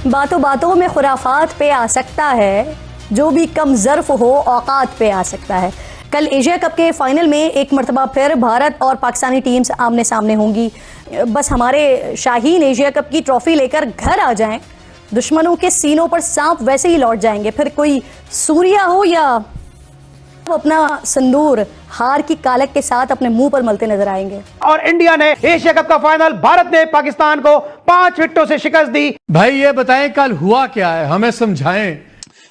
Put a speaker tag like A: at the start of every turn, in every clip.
A: बातों बातों में खुराफात पे आ सकता है, जो भी कम ज़र्फ हो औकात पे आ सकता है। कल एशिया कप के फाइनल में एक मरतबा फिर भारत और पाकिस्तानी टीम्स आमने सामने होंगी। बस हमारे शाहीन एशिया कप की ट्रॉफी लेकर घर आ जाएं, दुश्मनों के सीनों पर सांप वैसे ही लौट जाएंगे। फिर कोई सूर्या हो या अपना संदूर हार की कालक के साथ अपने मुंह पर मलते नजर आएंगे।
B: और इंडिया ने एशिया कप का फाइनल, भारत ने पाकिस्तान को 5 विकेटों से शिकस्त दी।
C: भाई ये बताएं कल हुआ क्या है, हमें समझाएं।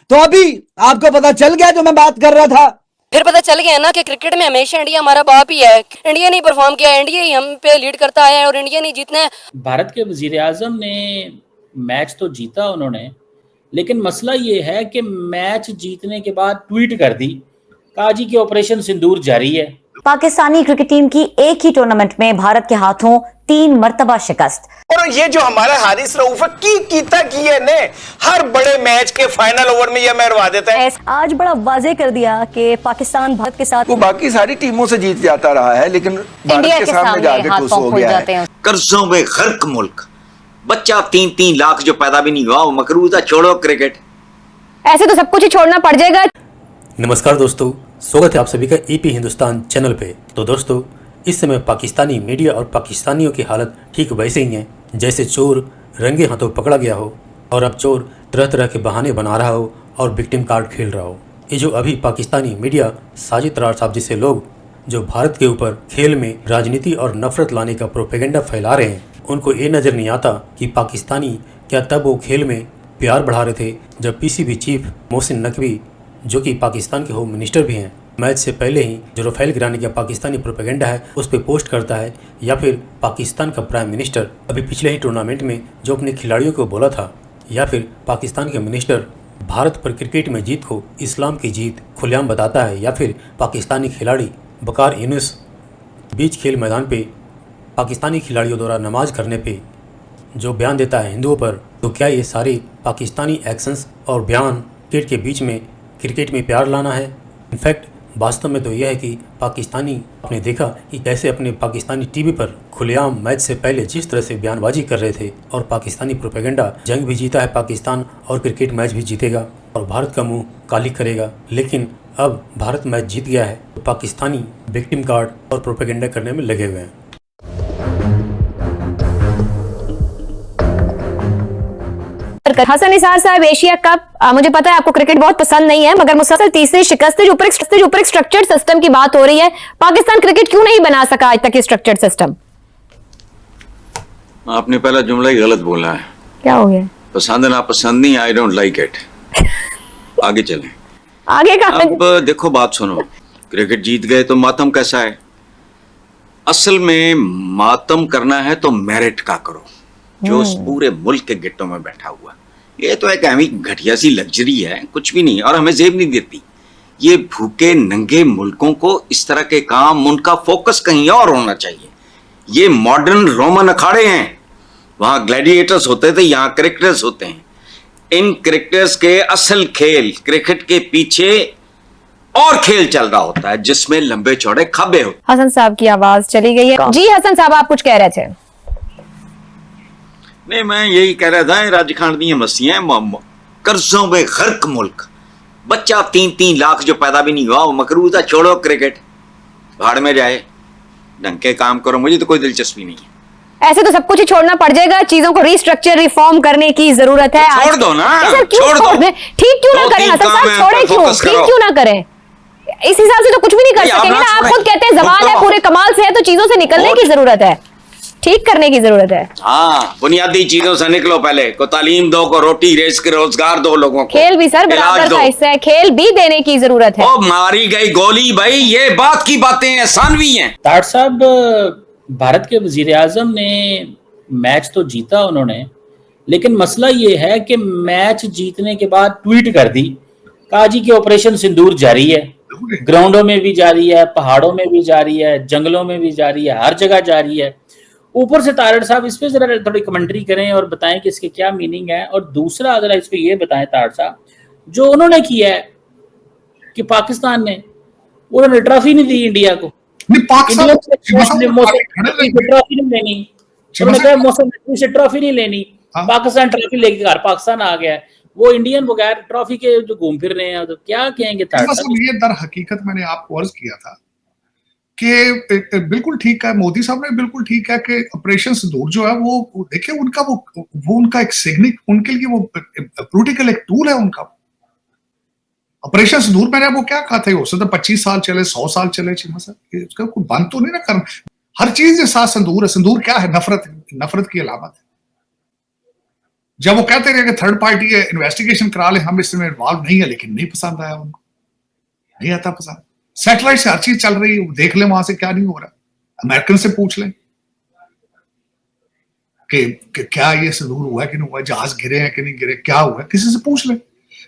D: तो अभी आपको पता चल गया जो मैं बात कर रहा था।
E: फिर पता चल गया ना कि क्रिकेट में हमेशा इंडिया हमारा बाप ही है। इंडिया ने परफॉर्म किया, इंडिया ही हम पे लीड करता है और इंडिया ने जीतना है।
F: भारत के वजीर आजम ने मैच तो जीता उन्होंने, लेकिन मसला ये है कि मैच जीतने के बाद ट्वीट कर दी, कहा जी कि ऑपरेशन सिंदूर जारी है।
G: पाकिस्तानी क्रिकेट टीम की एक ही टूर्नामेंट में भारत के हाथों 3 मरतबा शिकस्त।
H: और ये जो हमारा हारिस रऊफ की ने हर बड़े मैच के फाइनल ओवर में ये मरवा देता है।
A: आज बड़ा वाजे कर दिया कि पाकिस्तान भारत के साथ
I: वो बाकी सारी टीमों से जीत जाता रहा है, लेकिन भारत के सामने जाके खुश हो गया है।
J: कर्जों में गर्क मुल्क, बच्चा 3-3 लाख जो पैदा भी नहीं हुआ वो मकरूजा, छोड़ो क्रिकेट।
E: ऐसे तो सब कुछ ही छोड़ना पड़ जाएगा।
K: नमस्कार दोस्तों, स्वागत है आप सभी का ईपी हिंदुस्तान चैनल पे। तो दोस्तों, इस समय पाकिस्तानी मीडिया और पाकिस्तानियों की हालत ठीक वैसे ही है जैसे चोर रंगे हाथों पकड़ा गया हो और अब चोर तरह तरह के बहाने बना रहा हो और विक्टिम कार्ड खेल रहा हो। ये जो अभी पाकिस्तानी मीडिया, साजिद तरार साहब जैसे लोग जो भारत के ऊपर खेल में राजनीति और नफरत लाने का प्रोपेगेंडा फैला रहे हैं, उनको ये नज़र नहीं आता कि पाकिस्तानी क्या तब वो खेल में प्यार बढ़ा रहे थे जब पीसीबी चीफ मोहसिन नकवी, जो कि पाकिस्तान के होम मिनिस्टर भी हैं, मैच से पहले ही जो राफेल गिराने का पाकिस्तानी प्रोपेगेंडा है उस पर पोस्ट करता है, या फिर पाकिस्तान का प्राइम मिनिस्टर अभी पिछले ही टूर्नामेंट में जो अपने खिलाड़ियों को बोला था, या फिर पाकिस्तान के मिनिस्टर भारत पर क्रिकेट में जीत को इस्लाम की जीत खुलेआम बताता है, या फिर पाकिस्तानी खिलाड़ी बकार यूनुस बीच खेल मैदान पे पाकिस्तानी खिलाड़ियों द्वारा नमाज करने पे जो बयान देता है हिंदुओं पर। तो क्या ये सारे पाकिस्तानी एक्शंस और बयान क्रिकेट के बीच में क्रिकेट में प्यार लाना है? इनफैक्ट वास्तव में तो यह है कि पाकिस्तानी, आपने देखा कि कैसे अपने पाकिस्तानी टीवी पर खुलेआम मैच से पहले जिस तरह से बयानबाजी कर रहे थे, और पाकिस्तानी प्रोपेगेंडा जंग भी जीता है पाकिस्तान और क्रिकेट मैच भी जीतेगा और भारत का मुंह काली करेगा। लेकिन अब भारत मैच जीत गया है तो पाकिस्तानी विक्टिम कार्ड और प्रोपेगेंडा करने में लगे हुए हैं।
E: हसन निसार साहब, एशिया कप, मुझे पता है आपको क्रिकेट बहुत पसंद नहीं है, मगर मुसलसल तीसरी शिकस्त जो ऊपर एक स्ट्रक्चर्ड सिस्टम की बात हो रही है, पाकिस्तान क्रिकेट क्यों नहीं बना सका आज तक ये स्ट्रक्चर्ड सिस्टम?
J: आपने पहला जुमला ही गलत बोला है।
E: क्या हो गया?
J: पसंद ना पसंद नहीं, आई डोंट लाइक इट। आगे चलें।
E: आगे का
J: अब देखो, बात सुनो, क्रिकेट जीत गए तो मातम कैसा है? असल में मातम करना है तो मेरिट का करो, जो पूरे मुल्क के गिट्टों में बैठा हुआ। ये तो एक अहमी घटिया सी लग्जरी है, कुछ भी नहीं, और हमें जेब नहीं देती। ये भूखे नंगे मुल्कों को इस तरह के काम, उनका फोकस कहीं और होना चाहिए। ये मॉडर्न रोमन अखाड़े हैं, वहां ग्लैडिएटर्स होते थे, यहाँ क्रिकेटर्स होते हैं। इन क्रिकेटर्स के असल खेल, क्रिकेट के पीछे और खेल चल रहा होता है जिसमें लंबे चौड़े खब्बे होते।
E: हसन साहब की आवाज चली गई है। जी हसन साहब, आप कुछ कह रहे थे?
J: नहीं, मैं यही कह रहा था, राजखान दी मसीह कर्जों में गर्क मुल्क, बच्चा 3-3 लाख जो पैदा भी नहीं हुआ वो मकरूजा, छोड़ो क्रिकेट, भाड़ में जाए, ढंग के काम करो, मुझे तो कोई दिलचस्पी नहीं है।
E: ऐसे तो सब कुछ ही छोड़ना पड़ जाएगा, चीजों को रिस्ट्रक्चर, रिफॉर्म करने की जरूरत है।
J: छोड़ दो ना,
E: छोड़ दो। ठीक क्यों ना करें हसन साहब, छोड़े क्यों? ठीक क्यों ना करें? इस हिसाब से तो कुछ भी नहीं कर सकेंगे ना। आप खुद कहते हैं जवाल है, पूरे कमाल से है, तो चीजों से निकलने की जरूरत है, ठीक करने की जरूरत है।
J: हाँ, बुनियादी चीजों से निकलो पहले। को तालीम दो, को रोटी रेस के रोजगार दो लोगों को।
E: खेल भी सर बराबर का हिस्सा है, खेल भी देने की जरूरत है।
J: ओ मारी गई गोली भाई, ये बात की बातें हैं, सानवी हैं।
F: तार साहब, भारत के वजीर आजम ने मैच तो जीता उन्होंने, लेकिन मसला ये है कि मैच जीतने के बाद ट्वीट कर दी, कहा जी कि ऑपरेशन सिंदूर जारी है। ग्राउंडों में भी जारी है, पहाड़ों में भी जारी है, जंगलों में भी जारी है, हर जगह जारी है। ऊपर से तारड़ साहब इस पे जरा थोड़ी कमेंट्री करें और बताएं कि इसके क्या मीनिंग है। और दूसरा जरा इसको ये बताएं तारड़ साहब, जो उन्होंने किया है कि पाकिस्तान ने, उन्होंने ट्रॉफी नहीं दी इंडिया को, ट्रॉफी नहीं लेनी, उन्होंने कहा मौसम से ट्रॉफी नहीं लेनी, पाकिस्तान ट्रॉफी लेके घर पाकिस्तान आ गया है, वो इंडियन बगैर ट्रॉफी के जो घूम फिर रहे हैं, तो क्या कहेंगे?
L: ये दर हकीकत मैंने आपको अर्ज किया था कि बिल्कुल ठीक है, मोदी साहब ने बिल्कुल ठीक है कि ऑपरेशन सिंदूर जो है वो देखिए उनका वो उनका एक सिग्निक, उनके लिए वो पॉलिटिकल एक टूल है उनका। ऑपरेशन सिंदूर मैंने वो क्या कहा था, हो सकता 25 साल चले, 100 साल चले, उसका कोई बंद तो नहीं ना करना। हर चीज के साथ सिंदूर है। सिंदूर क्या है? नफरत की अलामत है। जब वो कहते रहे कि थर्ड पार्टी इन्वेस्टिगेशन करा ले, हम इसमें इन्वॉल्व नहीं है, लेकिन नहीं पसंद आया उनको, नहीं आता पसंद। सैटेलाइट से हर चीज चल रही है, देख ले वहां से क्या नहीं हो रहा। अमेरिकन से पूछ लें कि क्या ये सिंदूर हुआ कि नहीं हुआ, जहाज गिरे हैं कि नहीं गिरे, क्या हुआ, किसी से पूछ लें।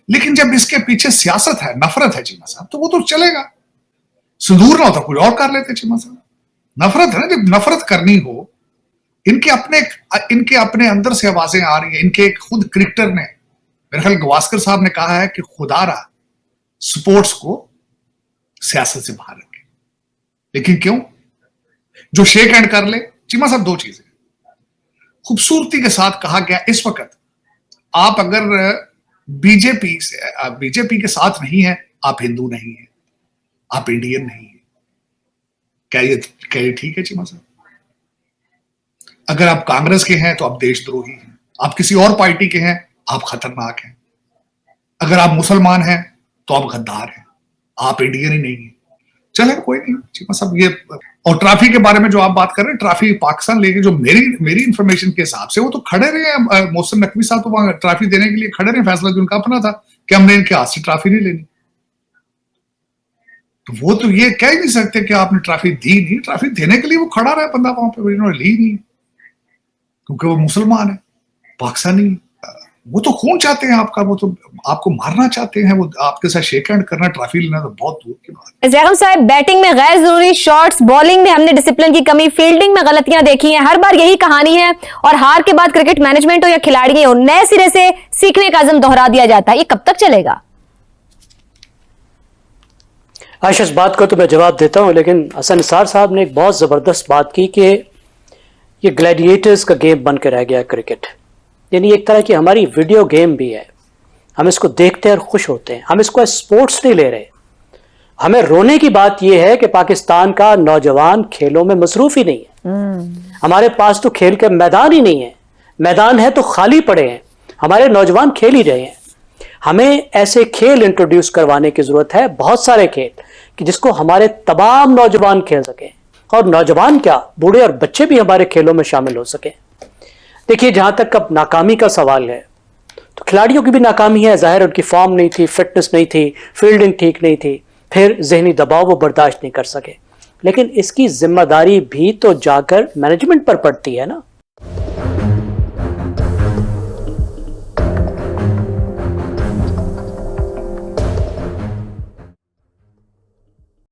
L: लेकिन जब इसके पीछे सियासत है, नफरत है चीमा साहब, तो वो तो चलेगा। सिंदूर ना होता कोई और कर लेते चीमा साहब। नफरत है ना, जब नफरत करनी हो, इनके अपने अंदर से आवाजें आ रही हैं। इनके खुद क्रिकेटर ने, मेरे ख्याल गवास्कर साहब ने कहा है कि खुदारा स्पोर्ट्स को सियासत से बाहर रखे। लेकिन क्यों? जो शेक हैंड कर ले। चीमा साहब, दो चीजें खूबसूरती के साथ कहा गया। इस वक्त आप अगर बीजेपी के साथ नहीं है, आप हिंदू नहीं है, आप इंडियन नहीं है। क्या ये ठीक है चीमा साहब? अगर आप कांग्रेस के हैं तो आप देशद्रोही हैं, आप किसी और पार्टी के हैं आप खतरनाक हैं, अगर आप मुसलमान हैं तो आप गद्दार हैं, आप इंडियन ही नहीं है। चले कोई नहीं चीमा साहब। ये और ट्रॉफी के बारे में जो आप बात कर रहे हैं, ट्रॉफी पाकिस्तान लेके, जो मेरी इंफॉर्मेशन के हिसाब से वो तो खड़े रहे हैं। मोहसिन नकवी साहब तो वहां ट्रॉफी देने के लिए खड़े रहे। फैसला जो उनका अपना था कि हमने इनके हाथ से ट्रॉफी नहीं लेनी, तो वो तो ये कह ही नहीं सकते कि आपने ट्रॉफी दी नहीं। ट्रॉफी देने के लिए वो खड़ा रहा बंदा वहां पे, इन्होंने ली नहीं क्योंकि वो मुसलमान है, पाकिस्तानी। वो तो खून चाहते हैं आपका, वो तो आपको मारना चाहते हैं, वो आपके साथ शेक हैंड करना, ट्रॉफी लेना तो बहुत दूर की बात है।
E: जैगम साहब, बैटिंग में गैर जरूरी शॉट्स, बॉलिंग में हमने डिसिप्लिन की कमी, फील्डिंग में गलतियां देखी हैं। हर बार यही कहानी है, और हार के बाद क्रिकेट मैनेजमेंट हो या खिलाड़ी हो, नए सिरे से सीखने का अज़्म दोहरा दिया जाता है। ये कब तक चलेगा?
M: आयशा, इस बात को तो मैं जवाब देता हूं, लेकिन हसन निसार साहब ने एक बहुत ज़बरदस्त बात की कि ये ग्लैडिएटर्स का गेम बन के रह गया क्रिकेट। यानी एक तरह की हमारी वीडियो गेम भी है। हम इसको देखते हैं और खुश होते हैं, हम इसको स्पोर्ट्स नहीं ले रहे। हमें रोने की बात यह है कि पाकिस्तान का नौजवान खेलों में मसरूफ ही नहीं है। हमारे पास तो खेल के मैदान ही नहीं है, मैदान है तो खाली पड़े हैं, हमारे नौजवान खेल ही रहे हैं। हमें ऐसे खेल इंट्रोड्यूस करवाने की जरूरत है, बहुत सारे खेल, कि जिसको हमारे तमाम नौजवान खेल सकें, और नौजवान क्या, बूढ़े और बच्चे भी हमारे खेलों में शामिल हो सके। देखिए, जहां तक अब नाकामी का सवाल है, तो खिलाड़ियों की भी नाकामी है। जाहिर उनकी फॉर्म नहीं थी, फिटनेस नहीं थी, फील्डिंग ठीक नहीं थी, फिर जहनी दबाव वो बर्दाश्त नहीं कर सके। लेकिन इसकी जिम्मेदारी भी तो जाकर मैनेजमेंट पर पड़ती है ना।